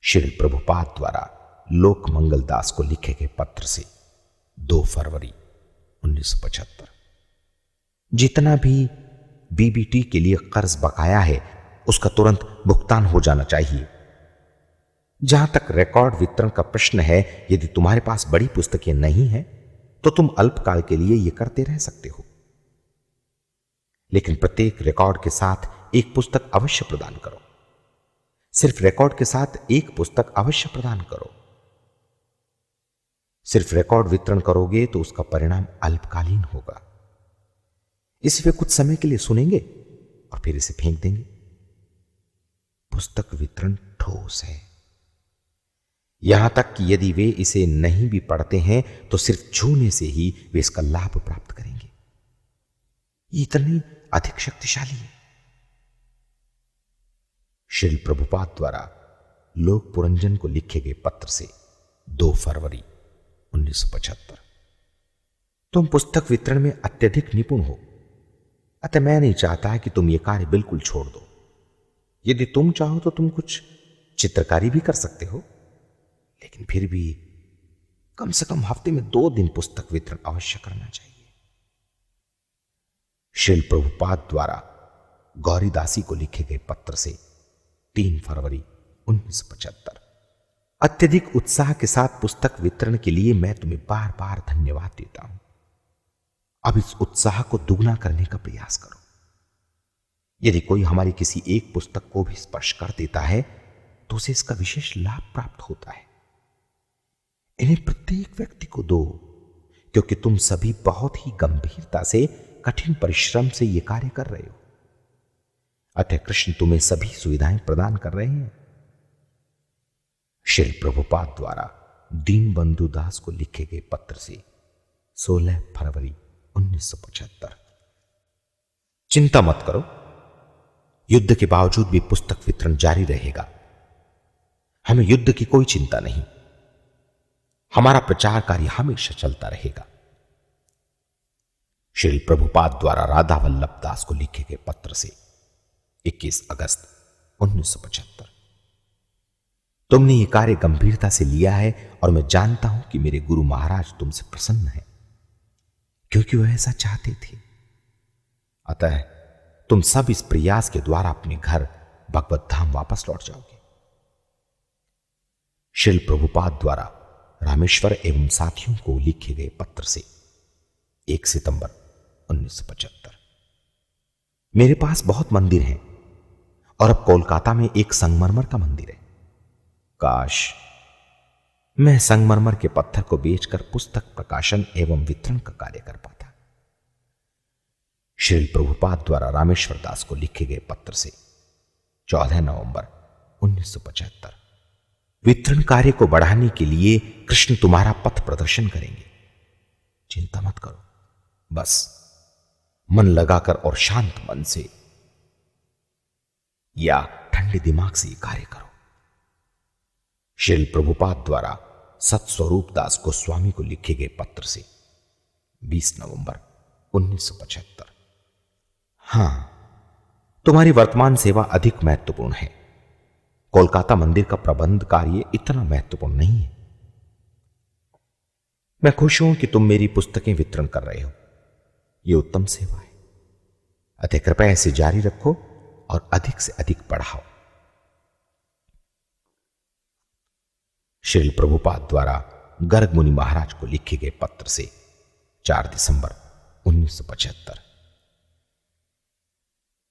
श्री प्रभुपाद द्वारा लोक मंगल दास को लिखे गए पत्र से 2 फरवरी 1975। जितना भी बीबीटी के लिए कर्ज बकाया है उसका तुरंत भुगतान हो जाना चाहिए। जहां तक रिकॉर्ड वितरण का प्रश्न है, यदि तुम्हारे पास बड़ी पुस्तकें नहीं हैं तो तुम अल्पकाल के लिए यह करते रह सकते हो, लेकिन प्रत्येक रिकॉर्ड के साथ एक पुस्तक अवश्य प्रदान करो। सिर्फ रिकॉर्ड के साथ एक पुस्तक अवश्य प्रदान करो। सिर्फ रिकॉर्ड वितरण करोगे तो उसका परिणाम अल्पकालीन होगा। इसे वे कुछ समय के लिए सुनेंगे और फिर इसे फेंक देंगे। पुस्तक वितरण ठोस है, यहां तक कि यदि वे इसे नहीं भी पढ़ते हैं तो सिर्फ छूने से ही वे इसका लाभ प्राप्त करेंगे। ये इतनी अधिक शक्तिशाली है। श्री प्रभुपाद द्वारा लोक पुरंजन को लिखे गए पत्र से 2 फरवरी 1975। तुम पुस्तक वितरण में अत्यधिक निपुण हो, अतः मैं नहीं चाहता कि तुम यह कार्य बिल्कुल छोड़ दो। यदि तुम चाहो तो तुम कुछ चित्रकारी भी कर सकते हो, लेकिन फिर भी कम से कम हफ्ते में 2 दिन पुस्तक वितरण अवश्य करना चाहिए। श्रील प्रभुपाद द्वारा गौरीदासी को लिखे गए पत्र से 3 फरवरी 1975। अत्यधिक उत्साह के साथ पुस्तक वितरण के लिए मैं तुम्हें बार बार धन्यवाद देता हूं। अब इस उत्साह को दुगना करने का प्रयास करो। यदि कोई हमारी किसी एक पुस्तक को भी स्पर्श कर देता है तो उसे इसका विशेष लाभ प्राप्त होता है। इन्हें प्रत्येक व्यक्ति को दो, क्योंकि तुम सभी बहुत ही गंभीरता से, कठिन परिश्रम से यह कार्य कर रहे हो। अतः कृष्ण तुम्हें सभी सुविधाएं प्रदान कर रहे हैं। श्री प्रभुपाद द्वारा दीनबंधु दास को लिखे गए पत्र से 16 फरवरी 1975। चिंता मत करो, युद्ध के बावजूद भी पुस्तक वितरण जारी रहेगा। हमें युद्ध की कोई चिंता नहीं। हमारा प्रचार कार्य हमेशा चलता रहेगा। श्री प्रभुपाद द्वारा राधा वल्लभ दास को लिखे गए पत्र से 21 अगस्त 1975। तुमने यह कार्य गंभीरता से लिया है और मैं जानता हूं कि मेरे गुरु महाराज तुमसे प्रसन्न हैं, क्योंकि वह ऐसा चाहते थे। अतः तुम सब इस प्रयास के द्वारा अपने घर भगवत धाम वापस लौट जाओगे। श्री प्रभुपाद द्वारा रामेश्वर एवं साथियों को लिखे गए पत्र से 1 सितंबर 1975। मेरे पास बहुत मंदिर हैं और अब कोलकाता में एक संगमरमर का मंदिर है। काश मैं संगमरमर के पत्थर को बेचकर पुस्तक प्रकाशन एवं वितरण का कार्य कर पाता। श्री प्रभुपाद द्वारा रामेश्वर दास को लिखे गए पत्र से 14 नवंबर 1975। वितरण कार्य को बढ़ाने के लिए कृष्ण तुम्हारा पथ प्रदर्शन करेंगे। चिंता मत करो, बस मन लगाकर और शांत मन से या ठंडे दिमाग से कार्य करो। श्री प्रभुपाद द्वारा सत्स्वरूप दास गोस्वामी को लिखे गए पत्र से 20 नवंबर 1975। हां, तुम्हारी वर्तमान सेवा अधिक महत्वपूर्ण है। कोलकाता मंदिर का प्रबंध कार्य इतना महत्वपूर्ण नहीं है। मैं खुश हूं कि तुम मेरी पुस्तकें वितरण कर रहे हो। यह उत्तम सेवा है। अतः कृपया इसे जारी रखो और अधिक से अधिक बढ़ाओ। श्री प्रभुपाद द्वारा गर्ग मुनि महाराज को लिखे गए पत्र से 4 दिसंबर 1975।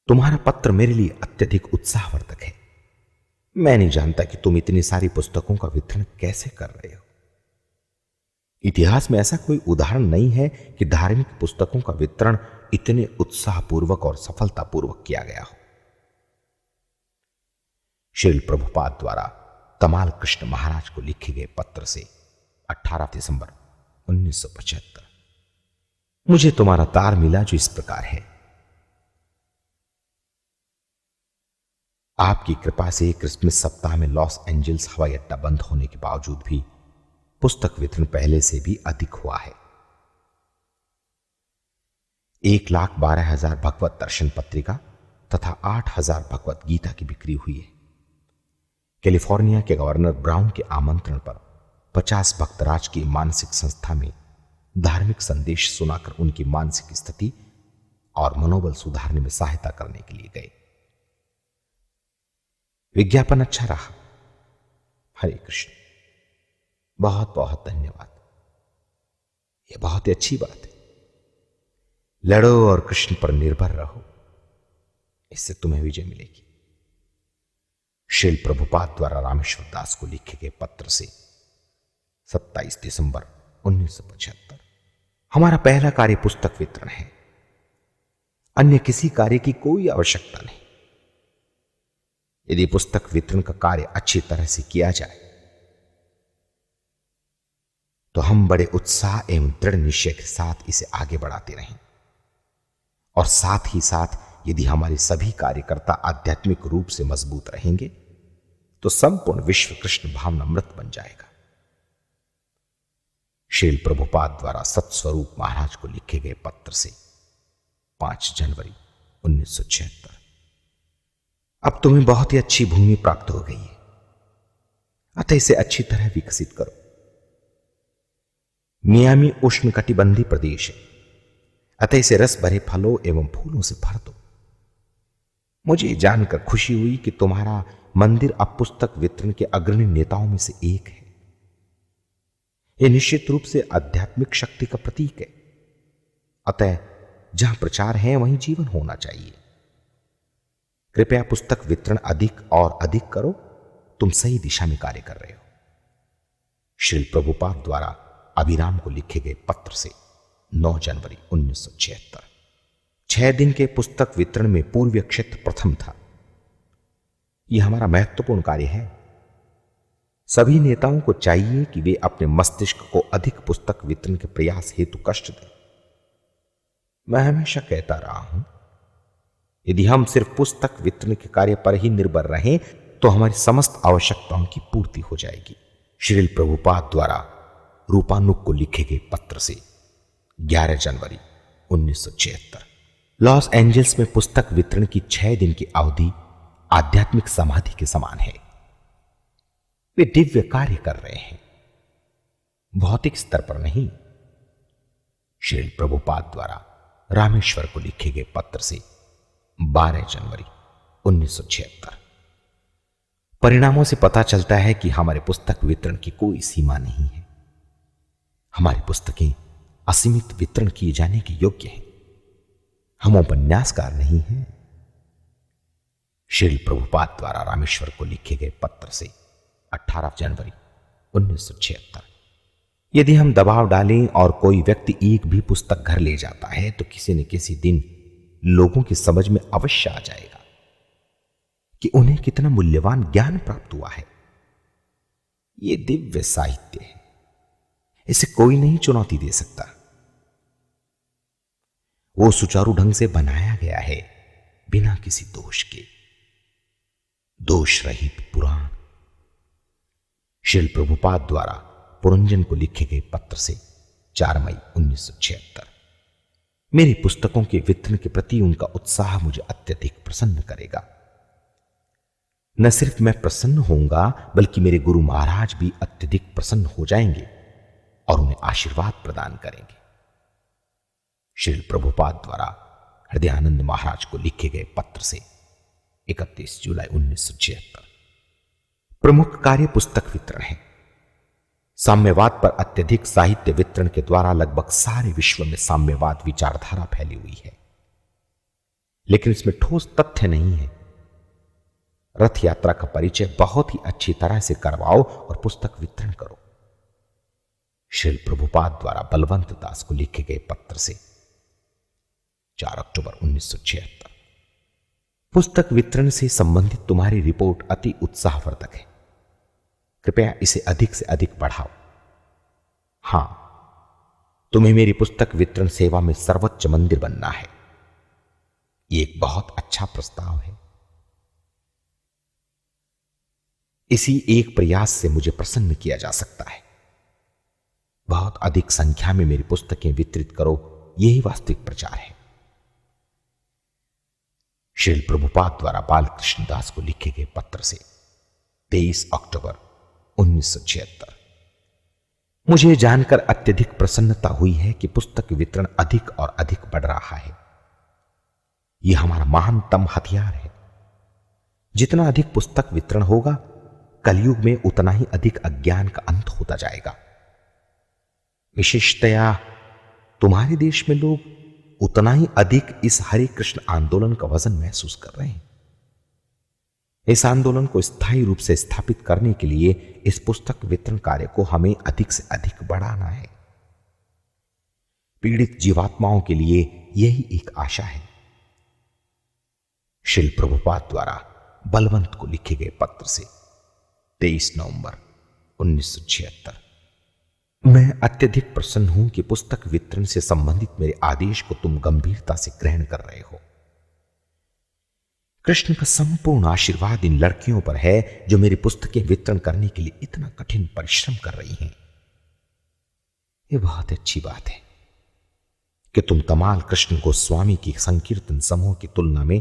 तुम्हारा पत्र मेरे लिए अत्यधिक उत्साहवर्धक है। मैं नहीं जानता कि तुम इतनी सारी पुस्तकों का वितरण कैसे कर रहे हो। इतिहास में ऐसा कोई उदाहरण नहीं है कि धार्मिक पुस्तकों का वितरण इतने उत्साहपूर्वक और सफलतापूर्वक किया गया हो। श्री प्रभुपाद द्वारा तमाल कृष्ण महाराज को लिखे गए पत्र से 18 दिसंबर 1975। मुझे तुम्हारा तार मिला जो इस प्रकार है। आपकी कृपा से क्रिसमस सप्ताह में लॉस एंजल्स हवाई अड्डा बंद होने के बावजूद भी पुस्तक वितरण पहले से भी अधिक हुआ है। 1,12,000 भगवत दर्शन पत्रिका तथा 8,000 भगवत गीता की बिक्री हुई है। कैलिफोर्निया के गवर्नर ब्राउन के आमंत्रण पर 50 भक्तराज की मानसिक संस्था में धार्मिक संदेश सुनाकर उनकी मानसिक स्थिति और मनोबल सुधारने में सहायता करने के लिए गए। विज्ञापन अच्छा रहा। हरे कृष्ण, बहुत बहुत धन्यवाद। यह बहुत ही अच्छी बात है। लड़ो और कृष्ण पर निर्भर रहो, इससे तुम्हें विजय मिलेगी। श्री प्रभुपाद द्वारा रामेश्वर दास को लिखे गए पत्र से 27 दिसंबर 1975। हमारा पहला कार्य पुस्तक वितरण है। अन्य किसी कार्य की कोई आवश्यकता नहीं। यदि पुस्तक वितरण का कार्य अच्छी तरह से किया जाए तो हम बड़े उत्साह एवं दृढ़ निश्चय के साथ इसे आगे बढ़ाते रहें। और साथ ही साथ यदि हमारे सभी कार्यकर्ता आध्यात्मिक रूप से मजबूत रहेंगे तो संपूर्ण विश्व कृष्ण भावनामृत बन जाएगा। श्रील प्रभुपाद द्वारा सत्स्वरूप महाराज को लिखे गए पत्र से 5 जनवरी 1976। अब तुम्हें बहुत ही अच्छी भूमि प्राप्त हो गई है, अतः इसे अच्छी तरह विकसित करो। मियामी उष्णकटिबंधीय प्रदेश है, अतः इसे रस भरे फलों एवं फूलों से भर दो। मुझे जानकर खुशी हुई कि तुम्हारा मंदिर अब पुस्तक वितरण के अग्रणी नेताओं में से एक है। यह निश्चित रूप से आध्यात्मिक शक्ति का प्रतीक है। अतः जहां प्रचार है वहीं जीवन होना चाहिए। कृपया पुस्तक वितरण अधिक और अधिक करो, तुम सही दिशा में कार्य कर रहे हो। श्रील प्रभुपाद द्वारा अभिराम को लिखे गए पत्र से 9 जनवरी 1976। 6 दिन के पुस्तक वितरण में पूर्वीय क्षेत्र प्रथम था। यह हमारा महत्वपूर्ण कार्य है। सभी नेताओं को चाहिए कि वे अपने मस्तिष्क को अधिक पुस्तक वितरण के प्रयास हेतु कष्ट दें। मैं हमेशा कहता रहा हूं, यदि हम सिर्फ पुस्तक वितरण के कार्य पर ही निर्भर रहें तो हमारी समस्त आवश्यकताओं की पूर्ति हो जाएगी। श्रील प्रभुपाद द्वारा रूपानुग को लिखे गए पत्र से 11 जनवरी 1976। लॉस एंजल्स में पुस्तक वितरण की 6 दिन की अवधि आध्यात्मिक समाधि के समान है। वे दिव्य कार्य कर रहे हैं, भौतिक स्तर पर नहीं। श्रील प्रभुपाद द्वारा रामेश्वर को लिखे गए पत्र से 12 जनवरी 1976। परिणामों से पता चलता है कि हमारे पुस्तक वितरण की कोई सीमा नहीं है। हमारी पुस्तकें असीमित वितरण किए जाने के योग्य हैं। हम उपन्यासकार नहीं हैं। श्री प्रभुपाद द्वारा रामेश्वर को लिखे गए पत्र से 18 जनवरी 1976। यदि हम दबाव डालें और कोई व्यक्ति एक भी पुस्तक घर ले जाता है तो किसी न किसी दिन लोगों की समझ में अवश्य आ जाएगा कि उन्हें कितना मूल्यवान ज्ञान प्राप्त हुआ है। यह दिव्य साहित्य है, इसे कोई नहीं चुनौती दे सकता। वो सुचारू ढंग से बनाया गया है, बिना किसी दोष के, दोष रहित पुराण। श्रील प्रभुपाद द्वारा पुरंजन को लिखे गए पत्र से 4 मई 1976। मेरी पुस्तकों के वितरण के प्रति उनका उत्साह मुझे अत्यधिक प्रसन्न करेगा। न सिर्फ मैं प्रसन्न होऊंगा बल्कि मेरे गुरु महाराज भी अत्यधिक प्रसन्न हो जाएंगे और उन्हें आशीर्वाद प्रदान करेंगे। श्रील प्रभुपाद द्वारा हृदयानंद महाराज को लिखे गए पत्र से 31 जुलाई 1976। प्रमुख कार्य पुस्तक वितरण है। साम्यवाद पर अत्यधिक साहित्य वितरण के द्वारा लगभग सारे विश्व में साम्यवाद विचारधारा फैली हुई है, लेकिन इसमें ठोस तथ्य नहीं है। रथ यात्रा का परिचय बहुत ही अच्छी तरह से करवाओ और पुस्तक वितरण करो। श्री प्रभुपाद द्वारा बलवंत दास को लिखे गए पत्र से 4 अक्टूबर 1976। पुस्तक वितरण से संबंधित तुम्हारी रिपोर्ट अति उत्साहवर्धक है। कृपया इसे अधिक से अधिक बढ़ाओ। हां, तुम्हें मेरी पुस्तक वितरण सेवा में सर्वोच्च मंदिर बनना है। यह एक बहुत अच्छा प्रस्ताव है। इसी एक प्रयास से मुझे प्रसन्न किया जा सकता है। बहुत अधिक संख्या में मेरी पुस्तकें वितरित करो, यही वास्तविक प्रचार है। श्रील प्रभुपाद द्वारा बालकृष्ण दास को लिखे गए पत्र से 23 अक्टूबर 1976। मुझे जानकर अत्यधिक प्रसन्नता हुई है कि पुस्तक वितरण अधिक और अधिक बढ़ रहा है। यह हमारा महानतम हथियार है। जितना अधिक पुस्तक वितरण होगा, कलयुग में उतना ही अधिक अज्ञान का अंत होता जाएगा। विशेषतया तुम्हारे देश में लोग उतना ही अधिक इस हरे कृष्ण आंदोलन का वजन महसूस कर रहे हैं। इस आंदोलन को स्थायी रूप से स्थापित करने के लिए इस पुस्तक वितरण कार्य को हमें अधिक से अधिक बढ़ाना है। पीड़ित जीवात्माओं के लिए यही एक आशा है। श्री प्रभुपाद द्वारा बलवंत को लिखे गए पत्र से 23 नवंबर 1976। मैं अत्यधिक प्रसन्न हूं कि पुस्तक वितरण से संबंधित मेरे आदेश को तुम गंभीरता से ग्रहण कर रहे हो। कृष्ण का संपूर्ण आशीर्वाद इन लड़कियों पर है जो मेरी पुस्तकें वितरण करने के लिए इतना कठिन परिश्रम कर रही हैं। यह बहुत अच्छी बात है कि तुम तमाल कृष्ण गोस्वामी की संकीर्तन समूह की तुलना में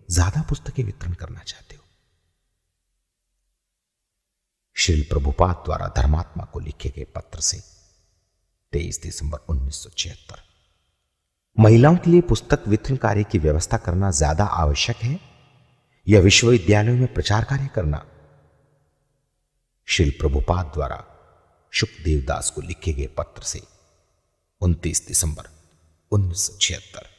ज्यादा पुस्तकें वितरण करना चाहते हो। श्री प्रभुपाद द्वारा धर्मात्मा को लिखे गए पत्र से 23 दिसंबर 1976। महिलाओं के लिए पुस्तक वितरण कार्य की व्यवस्था करना ज्यादा आवश्यक है या विश्वविद्यालयों में प्रचार कार्य करना? श्री प्रभुपाद द्वारा सुखदेव दास को लिखे गए पत्र से 29 दिसंबर 1976।